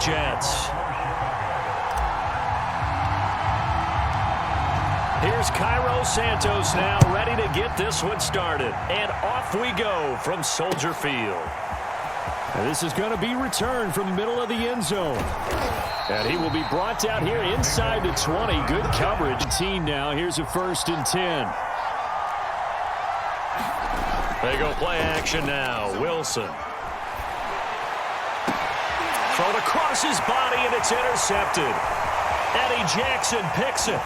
Jets. Here's Cairo Santos now ready to get this one started. And off we go from Soldier Field. And this is going to be returned from the middle of the end zone. And he will be brought down here inside the 20. Good coverage. Team now. Here's a 1st and 10. They go play action now. Wilson. Thrown across his body, and it's intercepted. Eddie Jackson picks it.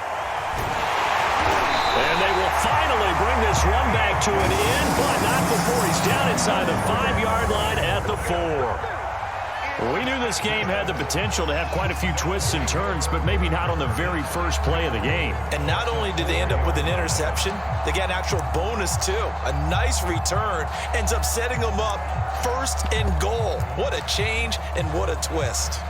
And they will finally bring this run back to an end, but not before he's down inside the 5-yard line at the 4. We knew this game had the potential to have quite a few twists and turns, but maybe not on the very first play of the game. And not only did they end up with an interception, they got an actual bonus too. A nice return ends up setting them up 1st and goal. What a change and what a twist.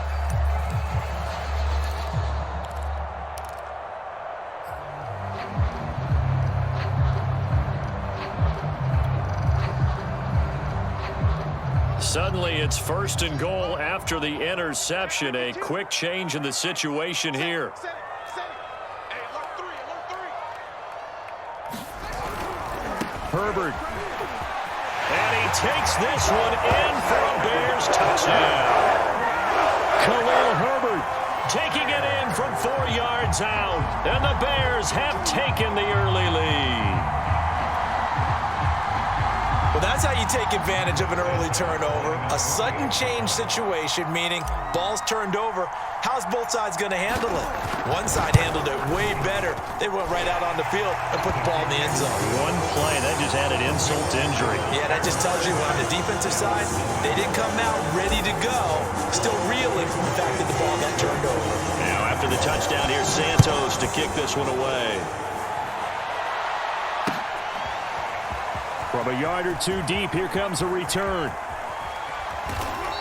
Suddenly, it's 1st and goal after the interception. A quick change in the situation here. Herbert. And he takes this one in for a Bears touchdown. Khalil Herbert taking it in from 4 yards out. And the Bears have taken the early lead. Well, that's how you take advantage of an early turnover. A sudden change situation, meaning ball's turned over. How's both sides going to handle it? One side handled it way better. They went right out on the field and put the ball in the end zone. One play, that just added insult to injury. Yeah, that just tells you on the defensive side, they didn't come out ready to go, still reeling from the fact that the ball got turned over. Now, after the touchdown, here's Santos to kick this one away. from a yard or two deep. Here comes a return.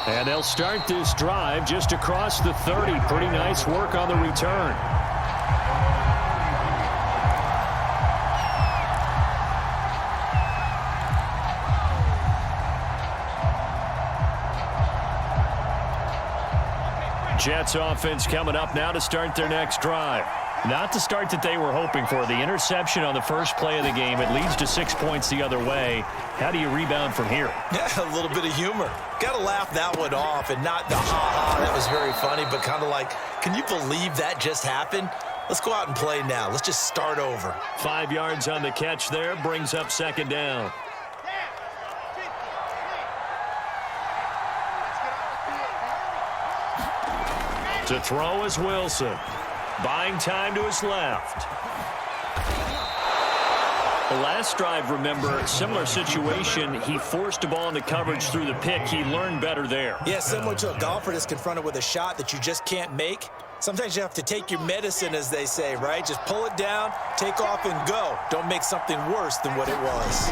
And they'll start this drive just across the 30. Pretty nice work on the return. Jets offense coming up now to start their next drive. Not the start that they were hoping for. The interception on the first play of the game. It leads to 6 points the other way. How do you rebound from here? Yeah, a little bit of humor. Got to laugh that one off, and not the ha-ha. That was very funny, but kind of like, can you believe that just happened? Let's go out and play now. Let's just start over. 5 yards on the catch there. Brings up second down. To throw is Wilson. Buying time to his left. The last drive, remember, similar situation. He forced a ball into coverage through the pick. He learned better there. Yeah, similar to a golfer that's confronted with a shot that you just can't make. Sometimes you have to take your medicine, as they say, right? Just pull it down, take off, and go. Don't make something worse than what it was.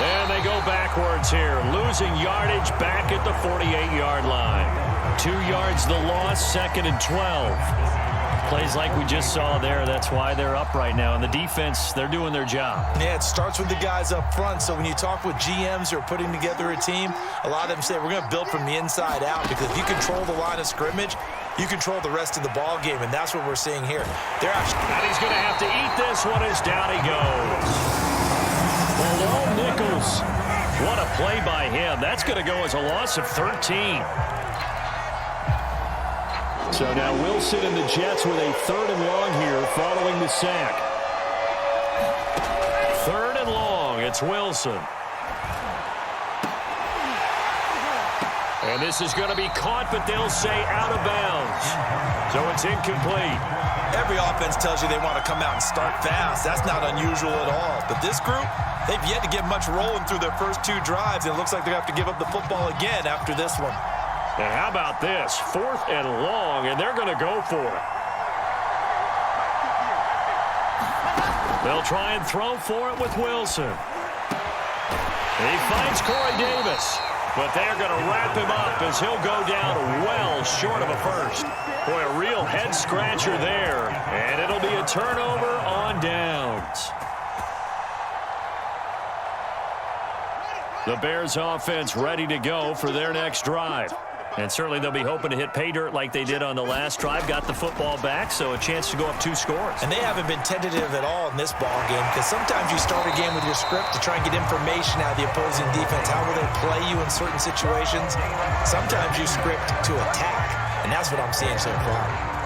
And they go backwards here. Losing yardage back at the 48-yard line. 2 yards the loss, second and 12. Plays like we just saw there. That's why they're up right now. And the defense, they're doing their job. Yeah, it starts with the guys up front. So when you talk with GMs who are putting together a team, a lot of them say we're going to build from the inside out, because if you control the line of scrimmage, you control the rest of the ball game, and that's what we're seeing here. They're actually, and he's going to have to eat this one as down he goes. Below Nichols. What a play by him. That's going to go as a loss of 13. So now Wilson and the Jets with a 3rd and long here following the sack. 3rd and long. It's Wilson. And this is going to be caught, but they'll say out of bounds. So it's incomplete. Every offense tells you they want to come out and start fast. That's not unusual at all. But this group, they've yet to get much rolling through their first 2 drives. And it looks like they're going to have to give up the football again after this one. And how about this? 4th and long, and they're going to go for it. They'll try and throw for it with Wilson. He finds Corey Davis, but they're going to wrap him up as he'll go down well short of a first. Boy, a real head-scratcher there, and it'll be a turnover on downs. The Bears offense ready to go for their next drive. And certainly they'll be hoping to hit pay dirt like they did on the last drive. Got the football back, so a chance to go up 2 scores. And they haven't been tentative at all in this ball game, because sometimes you start a game with your script to try and get information out of the opposing defense. How will they play you in certain situations? Sometimes you script to attack, and that's what I'm seeing so far.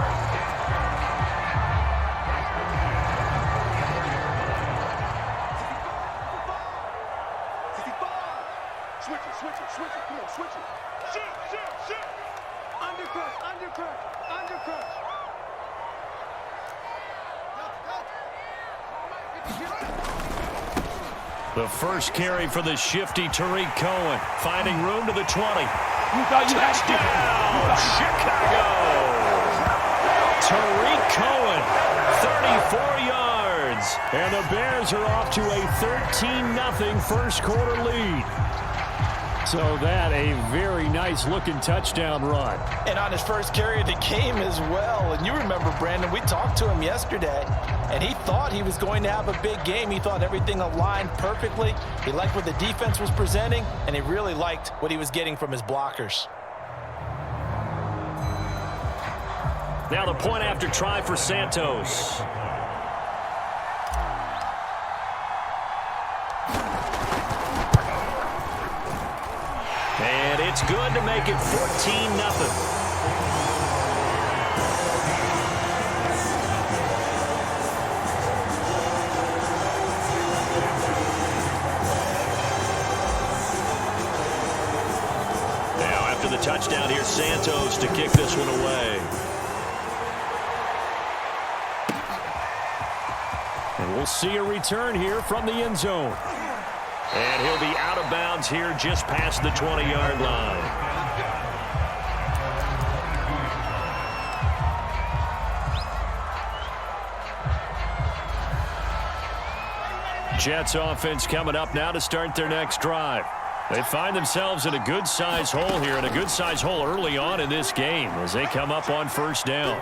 The first carry for the shifty Tariq Cohen, finding room to the 20. Touchdown, Chicago! Tariq Cohen, 34 yards. And the Bears are off to a 13-0 first quarter lead. So that a very nice-looking touchdown run. And on his first carry of the game as well. And you remember, Brandon, we talked to him yesterday, and he thought he was going to have a big game. He thought everything aligned perfectly. He liked what the defense was presenting, and he really liked what he was getting from his blockers. Now the point after try for Santos. And it's good to make it 14-0. The touchdown here, Santos to kick this one away. And we'll see a return here from the end zone. And he'll be out of bounds here just past the 20-yard line. Jets offense coming up now to start their next drive. They find themselves in a good-sized hole here, and a good-sized hole early on in this game as they come up on first down.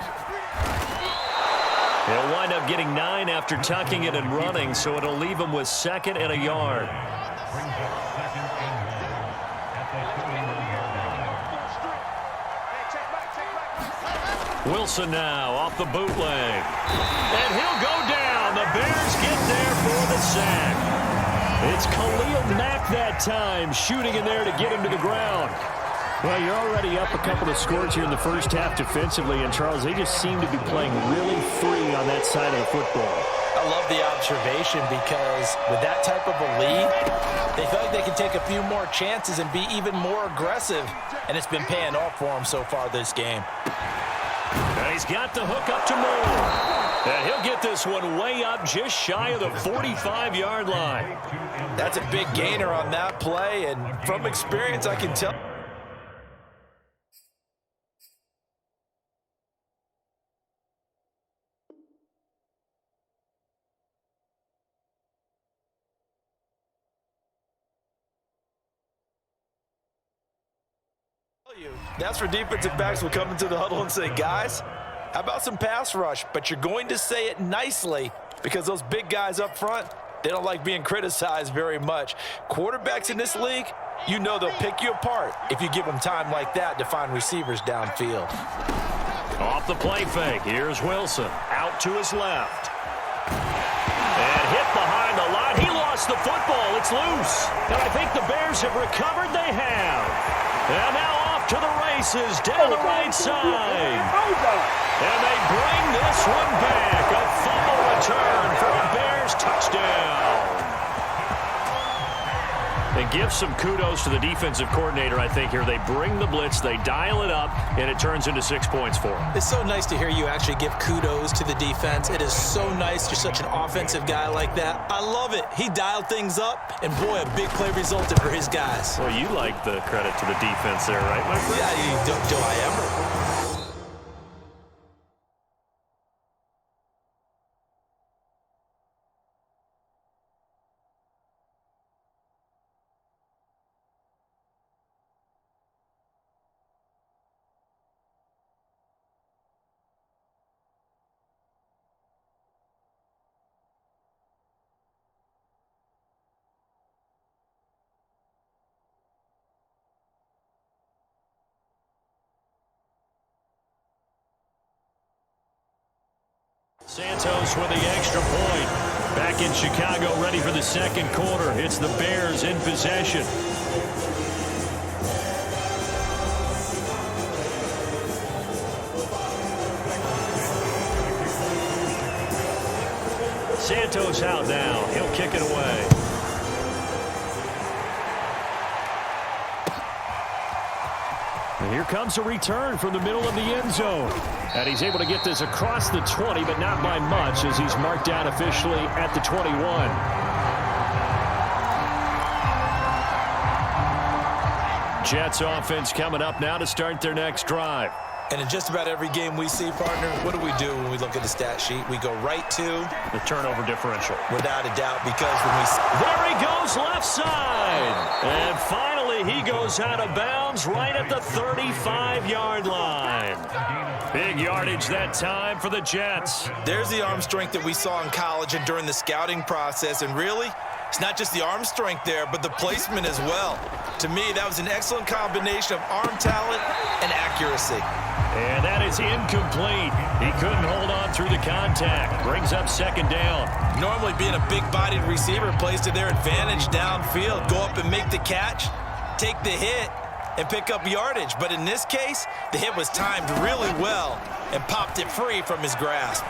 They'll wind up getting 9 after tucking it and running, so it'll leave them with 2nd and a yard. Wilson now off the bootleg. And he'll go down. The Bears get there for the sack. It's Khalil Mack that time, shooting in there to get him to the ground. Well, you're already up a couple of scores here in the first half defensively, and Charles, they just seem to be playing really free on that side of the football. I love the observation, because with that type of a lead, they feel like they can take a few more chances and be even more aggressive, and it's been paying off for them so far this game. And he's got the hook up to Moore. And he'll get this one way up just shy of the 45-yard line. That's a big gainer on that play, and from experience, I can tell. That's where defensive backs will come into the huddle and say, guys, how about some pass rush? But you're going to say it nicely, because those big guys up front, they don't like being criticized very much. Quarterbacks in this league, you know they'll pick you apart if you give them time like that to find receivers downfield. Off the play fake, here's Wilson. Out to his left. And hit behind the line. He lost the football. It's loose. And I think the Bears have recovered. They have. And now off to the races down the right side. And they bring this one back. A fumble return for a Bears touchdown. And give some kudos to the defensive coordinator, I think, here. They bring the blitz, they dial it up, and it turns into 6 points for them. It's so nice to hear you actually give kudos to the defense. It is so nice. You're such an offensive guy like that. I love it. He dialed things up, and boy, a big play resulted for his guys. Well, you like the credit to the defense there, right, my friend? Yeah, do I ever? Santos with the extra point. Back in Chicago, ready for the second quarter. It's the Bears in possession. Santos out now. He'll kick it away. And here comes a return from the middle of the end zone. And he's able to get this across the 20, but not by much, as he's marked down officially at the 21. Jets offense coming up now to start their next drive. And in just about every game we see, partner, what do we do when we look at the stat sheet? We go right to the turnover differential. Without a doubt, because when we... There he goes, left side. And finally, he goes out of bounds right at the 35-yard line. Big yardage that time for the Jets. There's the arm strength that we saw in college and during the scouting process. And really, it's not just the arm strength there, but the placement as well. To me, that was an excellent combination of arm talent and accuracy. And that is incomplete. He couldn't hold on through the contact. Brings up second down. Normally being a big-bodied receiver plays to their advantage downfield. Go up and make the catch, take the hit, and pick up yardage. But in this case, the hit was timed really well and popped it free from his grasp.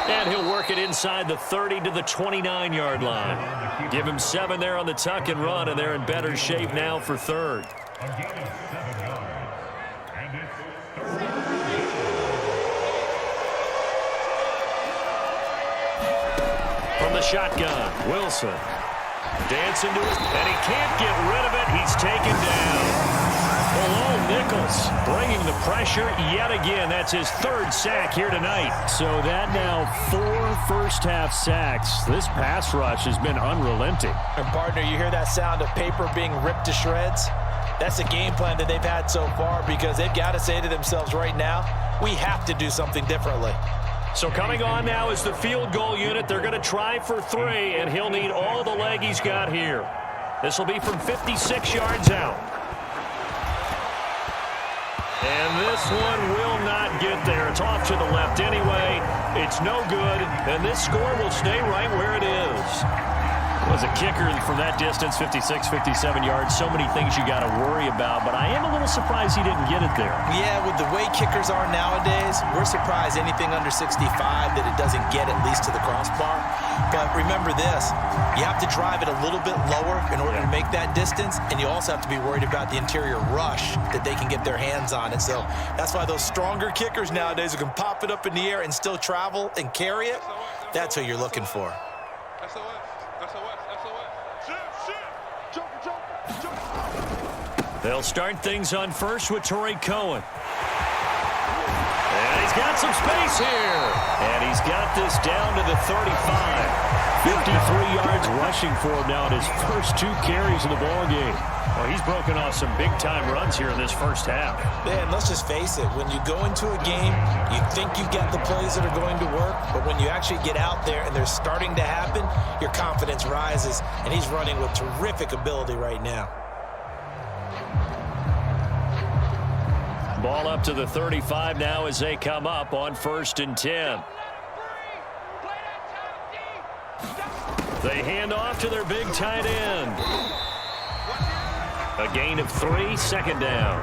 And he'll work it inside the 30 to the 29-yard line. Give him 7 there on the tuck and run, and they're in better shape now for third. From the shotgun, Wilson. Dancing to it, and he can't get rid of it. He's taken down. Below Nichols bringing the pressure yet again. That's his third sack here tonight. So that now 4 first-half sacks. This pass rush has been unrelenting. And, partner, you hear that sound of paper being ripped to shreds? That's the game plan that they've had so far, because they've got to say to themselves right now, we have to do something differently. So coming on now is the field goal unit. They're going to try for 3, and he'll need all the leg he's got here. This will be from 56 yards out. And this one will not get there. It's off to the left anyway. It's no good, and this score will stay right where it is. Was a kicker from that distance, 56, 57 yards. So many things you got to worry about, but I am a little surprised he didn't get it there. Yeah, with the way kickers are nowadays, we're surprised anything under 65 that it doesn't get at least to the crossbar. But remember this, you have to drive it a little bit lower in order to make that distance, and you also have to be worried about the interior rush that they can get their hands on it. So that's why those stronger kickers nowadays who can pop it up in the air and still travel and carry it, that's what you're looking for. They'll start things on first with Torrey Cohen. And he's got some space here. And he's got this down to the 35. 53 yards rushing for him now in his first 2 carries of the ballgame. Well, he's broken off some big-time runs here in this first half. Man, let's just face it. When you go into a game, you think you've got the plays that are going to work, but when you actually get out there and they're starting to happen, your confidence rises, and he's running with terrific ability right now. Ball up to the 35 now as they come up on 1st and 10. They hand off to their big tight end. A gain of 3, second down.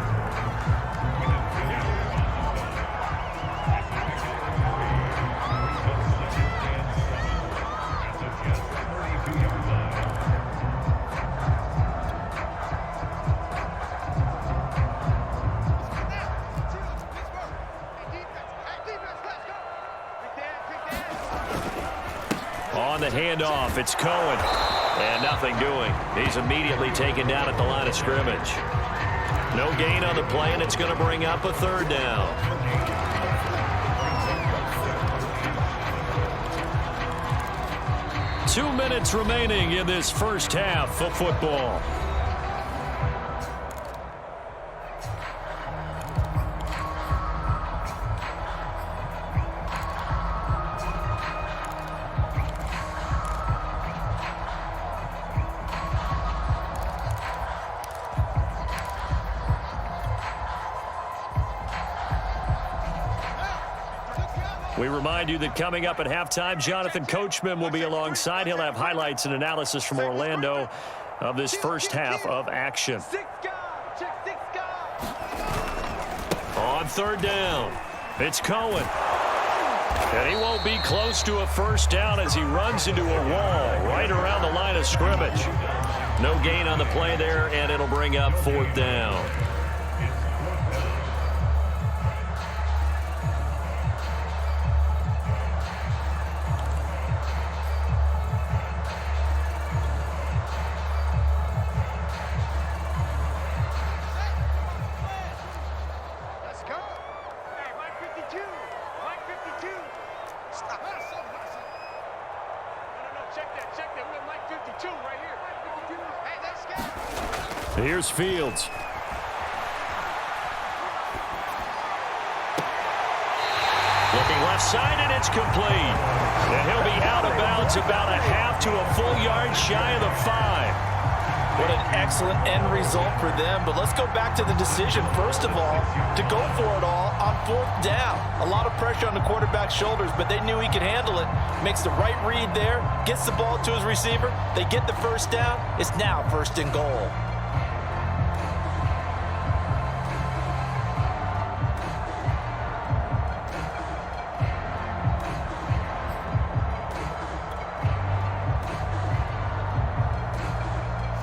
On the handoff, it's Cohen. And nothing doing. He's immediately taken down at the line of scrimmage. No gain on the play, and it's going to bring up a 3rd down. Two minutes remaining in this first half of football. We remind you that coming up at halftime, Jonathan Coachman will be alongside. He'll have highlights and analysis from Orlando of this first half of action. On third down, it's Cohen. And he won't be close to a first down as he runs into a wall right around the line of scrimmage. No gain on the play there, and it'll bring up fourth down. Here's Fields. Looking left side, and it's complete. And he'll be out of bounds about a half to a full yard shy of the 5. What an excellent end result for them. But let's go back to the decision, first of all, to go for it all on fourth down. A lot of pressure on the quarterback's shoulders, but they knew he could handle it. Makes the right read there, gets the ball to his receiver. They get the first down. It's now first and goal.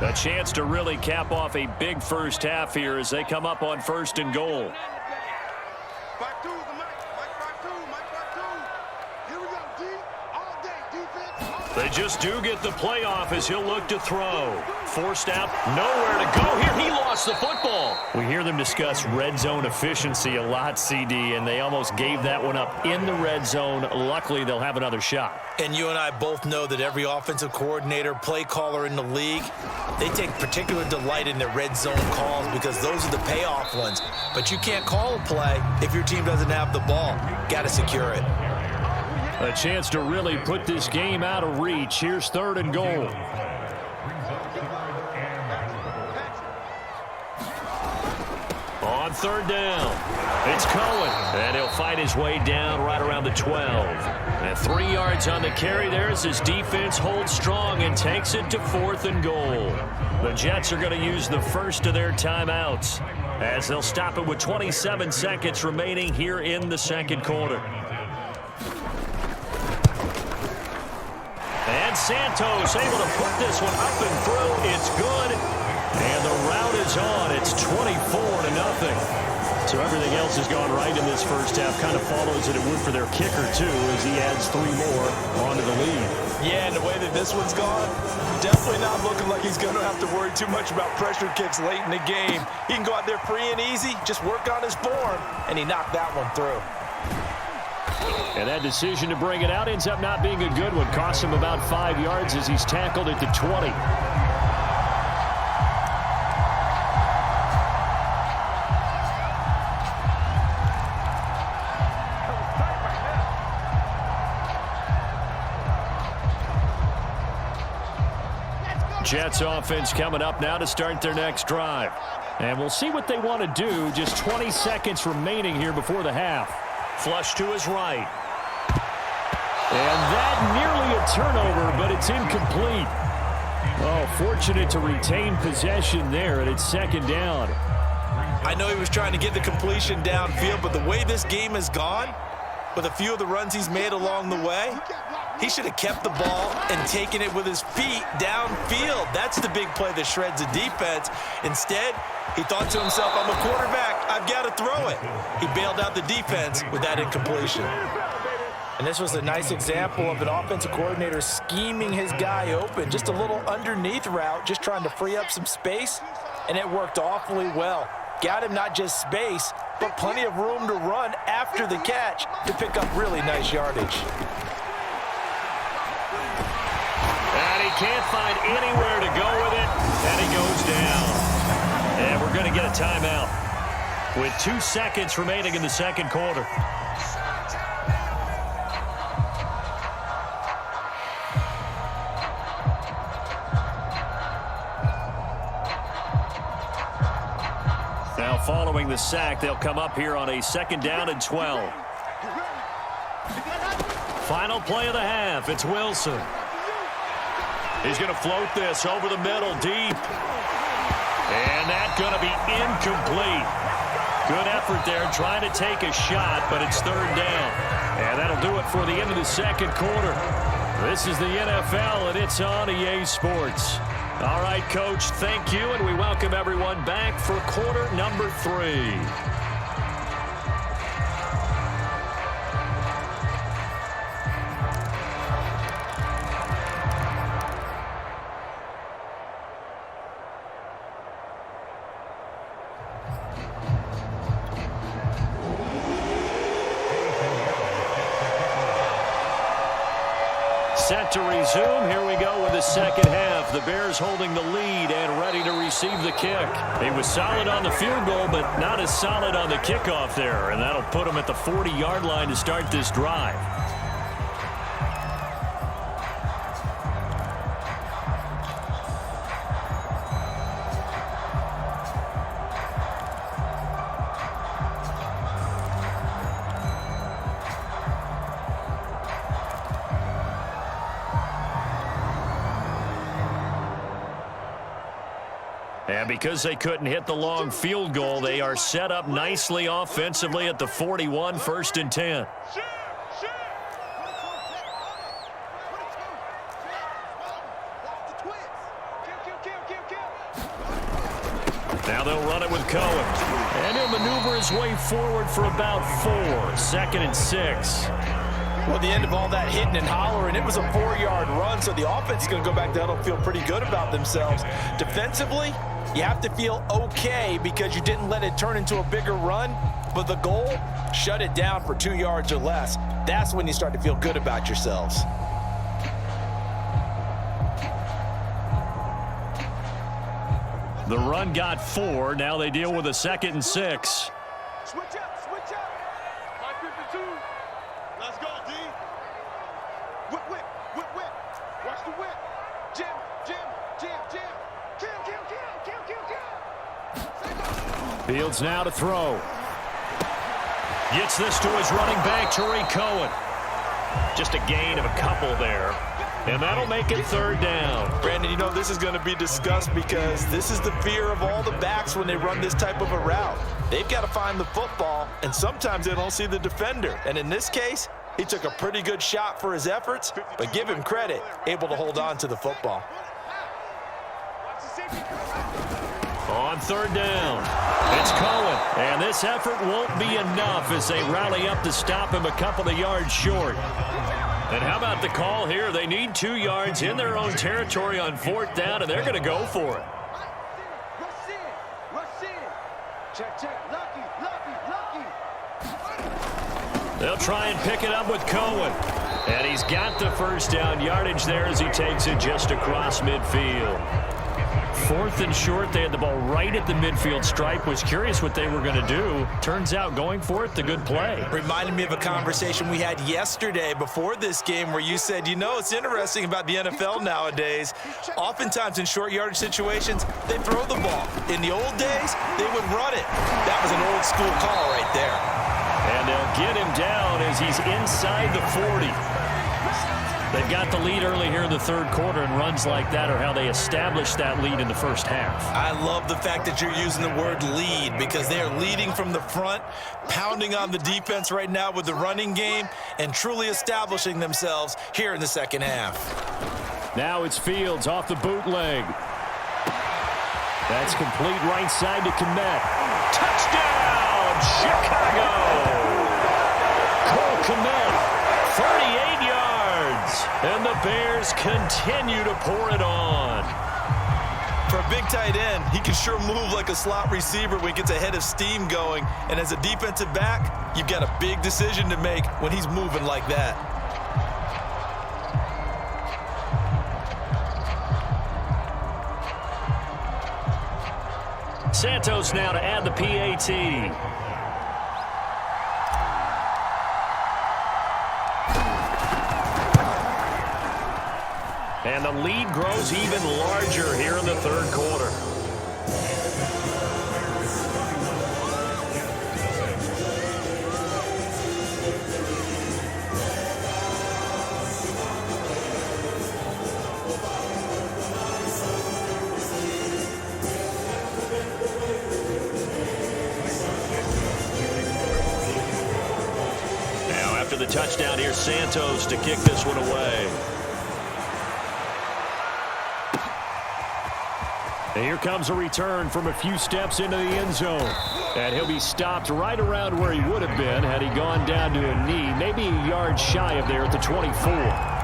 A chance to really cap off a big first half here as they come up on first and goal. They just do get the playoff as he'll look to throw. Forced out, nowhere to go here. He lost the football. We hear them discuss red zone efficiency a lot, CD, and they almost gave that one up in the red zone. Luckily, they'll have another shot. And you and I both know that every offensive coordinator, play caller in the league, they take particular delight in their red zone calls because those are the payoff ones. But you can't call a play if your team doesn't have the ball. Got to secure it. A chance to really put this game out of reach. Here's third and goal. On third down, it's Cohen. And he'll fight his way down right around the 12. And 3 yards on the carry there as his defense holds strong and takes it to fourth and goal. The Jets are going to use the first of their timeouts as they'll stop it with 27 seconds remaining here in the second quarter. And Santos able to put this one up and through. It's good. And the route is on. It's 24-0. So everything else has gone right in this first half. Kind of follows that it would for their kicker, too, as he adds 3 more onto the lead. Yeah, and the way that this one's gone, definitely not looking like he's going to have to worry too much about pressure kicks late in the game. He can go out there free and easy, just work on his form, and he knocked that one through. And that decision to bring it out ends up not being a good one. Costs him about 5 yards as he's tackled at the 20. Jets offense coming up now to start their next drive. And we'll see what they want to do. Just 20 seconds remaining here before the half. Flush to his right. And that nearly a turnover, but it's incomplete. Oh, fortunate to retain possession there, and it's second down. I know he was trying to get the completion downfield, but the way this game has gone, with a few of the runs he's made along the way, he should have kept the ball and taken it with his feet downfield. That's the big play that shreds the defense. Instead, he thought to himself, I'm a quarterback, I've got to throw it. He bailed out the defense with that incompletion. And this was a nice example of an offensive coordinator scheming his guy open. Just a little underneath route, just trying to free up some space, and it worked awfully well. Got him not just space, but plenty of room to run after the catch to pick up really nice yardage. And he can't find anywhere to go with it, and he goes down. And we're going to get a timeout with 2 seconds remaining in the second quarter. Now following the sack, they'll come up here on a second down and 12. Final play of the half. It's Wilson. He's going to float this over the middle deep. And that's going to be incomplete. Good effort there trying to take a shot, but it's third down. And that'll do it for the end of the second quarter. This is the NFL, and it's on EA Sports. All right, Coach, thank you, and we welcome everyone back for quarter number 3. Set to resume. Here we go with the second half. The Bears holding the lead and ready to receive the kick. He was solid on the field goal, but not as solid on the kickoff there. And that'll put him at the 40-yard line to start this drive. And because they couldn't hit the long field goal, they are set up nicely offensively at the 41, 1st and 10. Now they'll run it with Cohen. And he'll maneuver his way forward for about 4, 2nd and 6. Well, the end of all that hitting and hollering, it was a 4-yard run, so the offense is going to go back down and feel pretty good about themselves. Defensively, you have to feel okay because you didn't let it turn into a bigger run, but the goal, shut it down for 2 yards or less. That's when you start to feel good about yourselves. The run got 4. Now they deal with a 2nd and 6. Switch up, switch up. 552. Let's go, D. Whip, whip, whip, whip. Watch the whip. Jim, Jim, Jim, Jim. Kill, kill, kill, kill, kill, kill. Fields now to throw. Gets this to his running back, Tariq Cohen. Just a gain of a couple there. And that'll make it 3rd down. Brandon, you know this is going to be discussed because this is the fear of all the backs when they run this type of a route. They've got to find the football, and sometimes they don't see the defender. And in this case, he took a pretty good shot for his efforts, but give him credit, able to hold on to the football. On 3rd down, it's Cohen. And this effort won't be enough as they rally up to stop him a couple of yards short. And how about the call here? They need 2 yards in their own territory on 4th down, and they're going to go for it. Rush in, rush in. Check, check. Lucky, lucky, lucky. They'll try and pick it up with Cohen. And he's got the 1st down yardage there as he takes it just across midfield. 4th and short, they had the ball right at the midfield stripe. Was curious what they were going to do. Turns out going for it, the good play. Reminded me of a conversation we had yesterday before this game where you said, you know, it's interesting about the NFL nowadays. Oftentimes in short yardage situations, they throw the ball. In the old days, they would run it. That was an old school call right there. And they'll get him down as he's inside the 40. They've got the lead early here in the 3rd quarter, and runs like that are how they established that lead in the 1st half. I love the fact that you're using the word lead because they are leading from the front, pounding on the defense right now with the running game, and truly establishing themselves here in the 2nd half. Now it's Fields off the bootleg. That's complete right side to Kmet. Touchdown, Chicago! Cole Kmet, 38 yards. And the Bears continue to pour it on. For a big tight end, he can sure move like a slot receiver when he gets a head of steam going. And as a defensive back, you've got a big decision to make when he's moving like that. Santos now to add the PAT. And the lead grows even larger here in the 3rd quarter. touchdown here, Santos, to kick this one away. And here comes a return from a few steps into the end zone. And he'll be stopped right around where he would have been had he gone down to a knee, maybe a yard shy of there at the 24.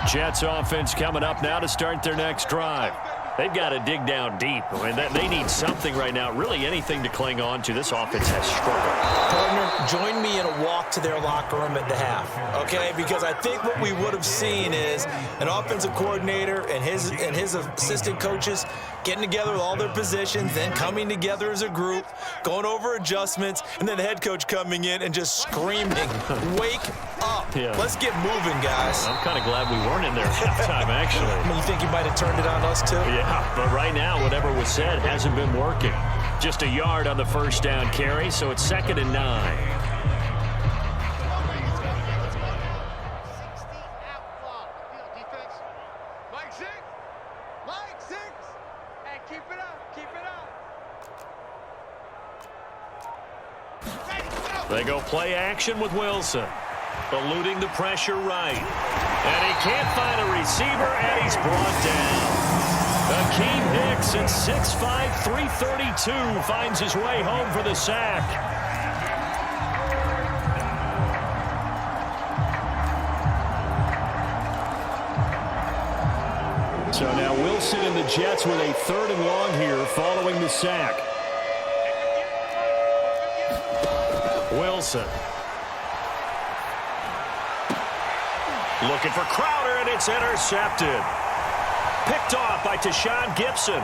Jets offense coming up now to start their next drive. They've got to dig down deep. I mean, they need something right now, really anything to cling on to. This offense has struggled. Partner, join me in a walk to their locker room at the half, okay? Because I think what we would have seen is an offensive coordinator and his assistant coaches getting together with all their positions, then coming together as a group, going over adjustments, and then the head coach coming in and just screaming, wake up. Yeah. Let's get moving, guys. I'm kind of glad we weren't in there at halftime, actually. I mean, you think he might have turned it on us, too? Yeah, but right now, whatever was said hasn't been working. Just a yard on the first down carry, so it's 2nd and 9. They go play action with Wilson. Eluding the pressure right. And he can't find a receiver, and he's brought down. Akeem Hicks at 6'5", 332 finds his way home for the sack. So now Wilson and the Jets with a 3rd and long here following the sack. Wilson. Looking for Crowder, and it's intercepted. Picked off by Tashawn Gibson. 3rd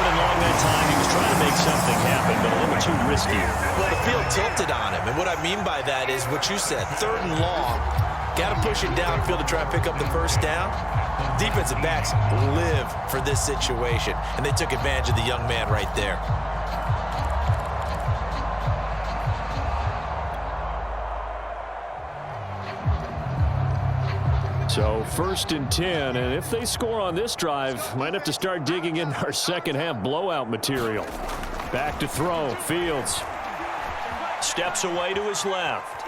and long that time. He was trying to make something happen, but a little too risky. Well, the field tilted on him, and what I mean by that is what you said, 3rd and long. Got to push it downfield to try and pick up the first down. Defensive backs live for this situation, and they took advantage of the young man right there. So 1st and 10, and if they score on this drive, might have to start digging in our second half blowout material. Back to throw, Fields. Steps away to his left.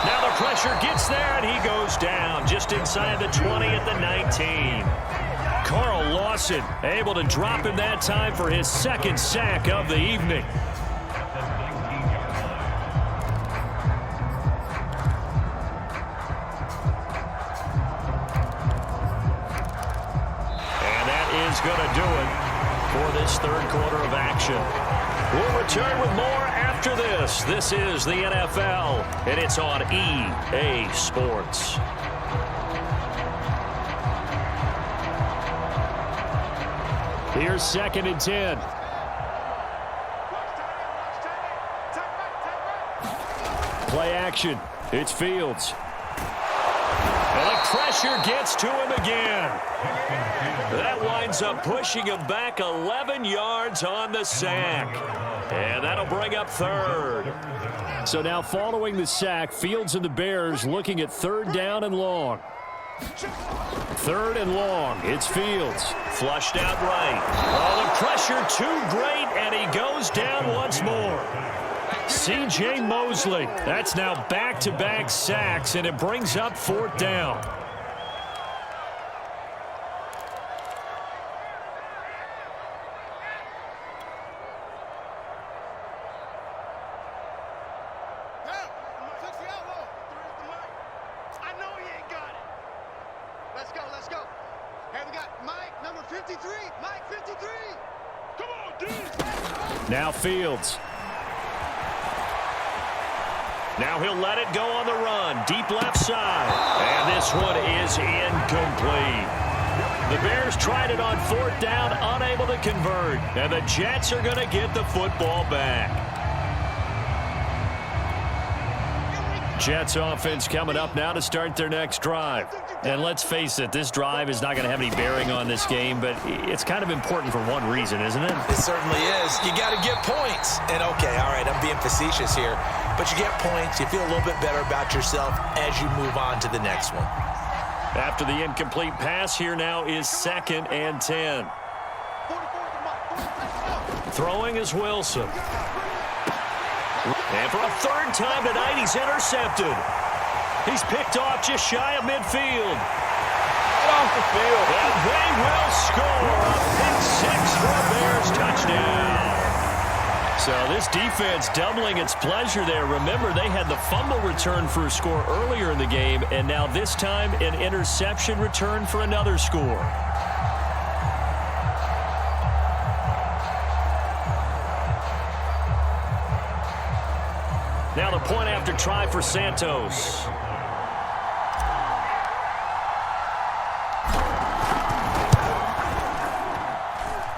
Now the pressure gets there, and he goes down just inside the 20 at the 19. Carl Lawson able to drop him that time for his 2nd sack of the evening. Going to do it for this 3rd quarter of action. We'll return with more after this. This is the NFL, and it's on EA Sports. Here's 2nd and 10. Play action. It's Fields. And the pressure gets to him again. That winds up pushing him back 11 yards on the sack. And that'll bring up 3rd. So now following the sack, Fields and the Bears looking at 3rd down and long. 3rd and long. It's Fields. Flushed out right. Oh, the pressure too great, and he goes down once more. C.J. Mosley. That's now back-to-back sacks, and it brings up 4th down. Let's go. Hey, we got Mike, number 53. Mike, 53. Come on, dude. Now Fields. Now he'll let it go on the run. Deep left side. And this one is incomplete. The Bears tried it on 4th down, unable to convert. And the Jets are going to get the football back. Jets offense coming up now to start their next drive. And let's face it, this drive is not going to have any bearing on this game, but it's kind of important for one reason, isn't it? It certainly is. You got to get points. And, okay, all right, I'm being facetious here. But you get points, you feel a little bit better about yourself as you move on to the next one. After the incomplete pass, here now is 2nd and 10. Throwing is Wilson. And for a third time tonight, he's intercepted. He's picked off just shy of midfield. Off the field. And they will score a pick six for a Bears touchdown. So this defense doubling its pleasure there. Remember, they had the fumble return for a score earlier in the game, and now this time an interception return for another score. Now the point after try for Santos.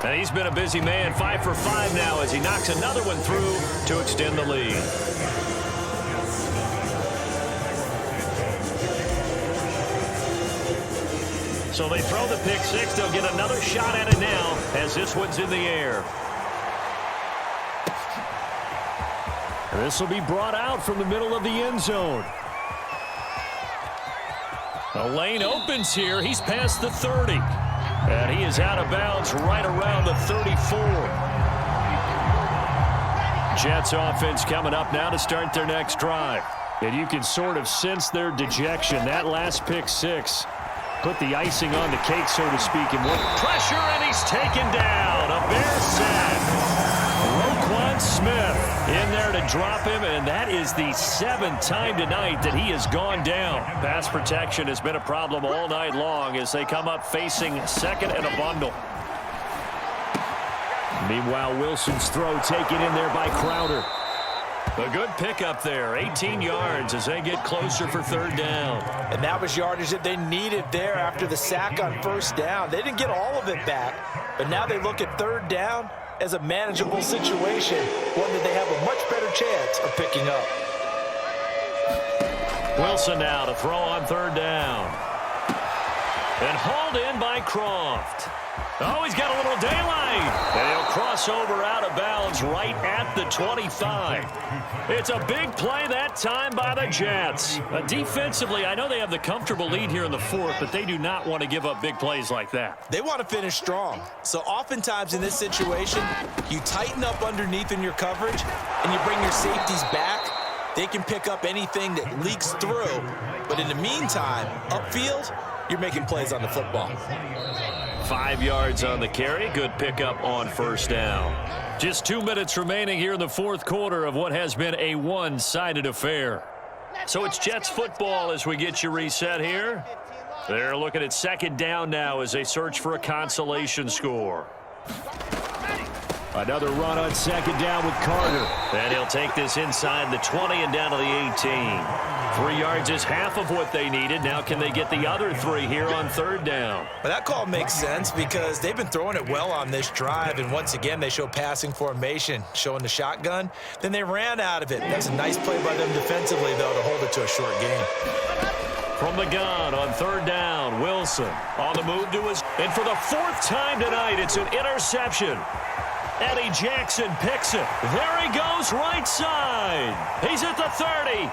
And he's been a busy man, 5 for 5 now as he knocks another one through to extend the lead. So they throw the pick six. They'll get another shot at it now as this one's in the air. And this will be brought out from the middle of the end zone. The lane opens here. He's past the 30. And he is out of bounds right around the 34. Jets offense coming up now to start their next drive. And you can sort of sense their dejection. That last pick six put the icing on the cake, so to speak. And what pressure, and he's taken down. A Bears sack. Roquan Smith in there to drop him, and that is the 7th time tonight that he has gone down. Pass protection has been a problem all night long as they come up facing second and a bundle. Meanwhile, Wilson's throw taken in there by Crowder. A good pickup there, 18 yards as they get closer for third down. And that was yardage that they needed there after the sack on first down. They didn't get all of it back, but now they look at third down as a manageable situation, one that they have a much better chance of picking up. Wilson now to throw on third down. And hauled in by Croft. Oh, he's got a little daylight. And he'll cross over out of bounds right at the 25. It's a big play that time by the Jets. Defensively, I know they have the comfortable lead here in the fourth, but they do not want to give up big plays like that. They want to finish strong. So oftentimes in this situation, you tighten up underneath in your coverage and you bring your safeties back. They can pick up anything that leaks through. But in the meantime, upfield, you're making plays on the football. 5 yards on the carry. Good pickup on first down. Just 2 minutes remaining here in the fourth quarter of what has been a one-sided affair. So it's Jets football as we get you reset here. They're looking at second down now as they search for a consolation score. Another run on second down with Carter. And he'll take this inside the 20 and down to the 18. 3 yards is half of what they needed. Now can they get the other 3 here on third down? But that call makes sense because they've been throwing it well on this drive. And once again, they show passing formation, showing the shotgun. Then they ran out of it. That's a nice play by them defensively, though, to hold it to a short game. From the gun on third down, Wilson on the move to his. And for the 4th time tonight, it's an interception. Eddie Jackson picks it. There he goes, right side. He's at the 30.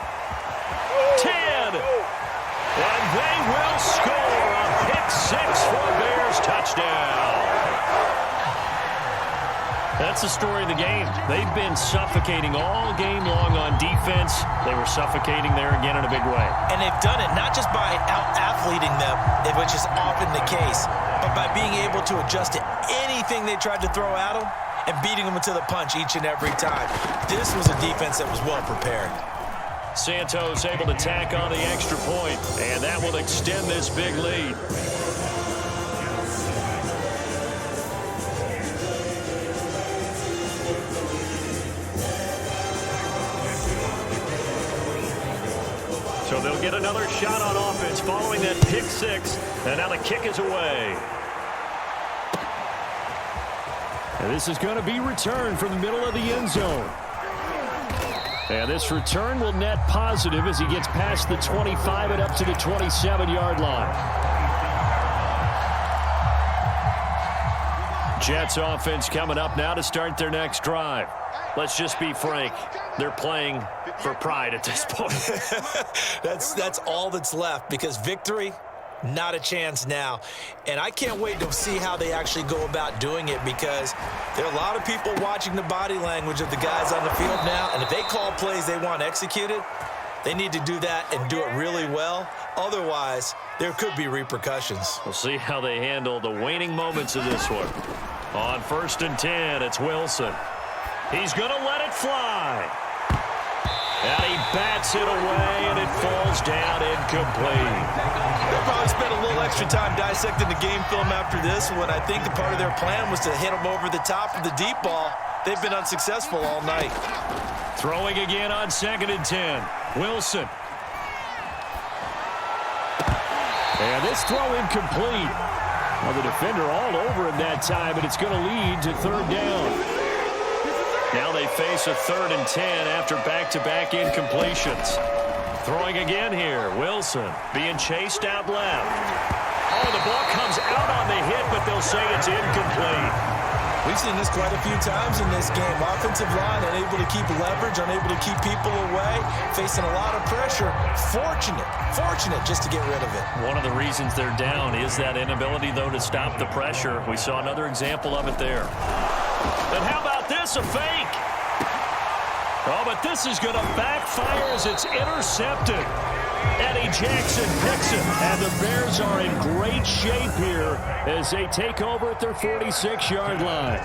10. And they will score a pick six for a Bears touchdown. That's the story of the game. They've been suffocating all game long on defense. They were suffocating there again in a big way. And they've done it not just by out-athleting them, which is often the case, but by being able to adjust to anything they tried to throw at them and beating them to the punch each and every time. This was a defense that was well prepared. Santos able to tack on the extra point, and that will extend this big lead. So they'll get another shot on offense following that pick six, and now the kick is away. And this is going to be returned from the middle of the end zone. And this return will net positive as he gets past the 25 and up to the 27-yard line. Jets offense coming up now to start their next drive. Let's just be frank. They're playing for pride at this point. That's all that's left because victory Not a chance now. And I can't wait to see how they actually go about doing it, because there are a lot of people watching the body language of the guys on the field now, and if they call plays they want executed, they need to do that and do it really well. Otherwise, there could be repercussions. We'll see how they handle the waning moments of this one. On 1st and 10, it's Wilson. He's going to let it fly. And he bats it away, and it falls down incomplete. They'll probably spend a little extra time dissecting the game film after this one. I think the part of their plan was to hit him over the top of the deep ball. They've been unsuccessful all night. Throwing again on 2nd and 10. Wilson. And this throw incomplete. Well, the defender all over him that time, and it's going to lead to 3rd down. Now they face a 3rd and 10 after back-to-back incompletions. Throwing again here. Wilson being chased out left. Oh, the ball comes out on the hit, but they'll say it's incomplete. We've seen this quite a few times in this game. Offensive line unable to keep leverage, unable to keep people away, facing a lot of pressure. Fortunate just to get rid of it. One of the reasons they're down is that inability, though, to stop the pressure. We saw another example of it there. And how about this, a fake? Oh, but this is going to backfire as it's intercepted. Eddie Jackson picks it, and the Bears are in great shape here as they take over at their 46-yard line.